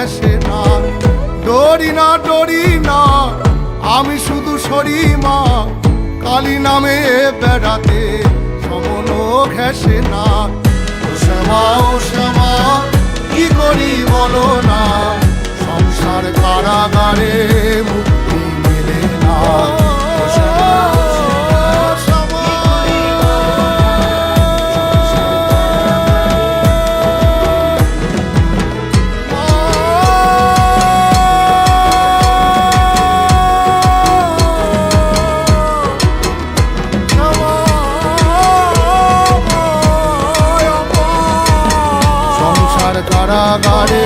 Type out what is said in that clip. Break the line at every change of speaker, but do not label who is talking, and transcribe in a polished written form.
ঘেঁষে না। ডরি না ডরি না আমি শুধু সরি মা, কালী নামে বেড়াতে সমন ঘেঁষে না। ও শ্যামা ও শ্যামা কি করি বলো না, সংসার কারাগারে মুক্তি মেলে না। ও শ্যামা কারাগারে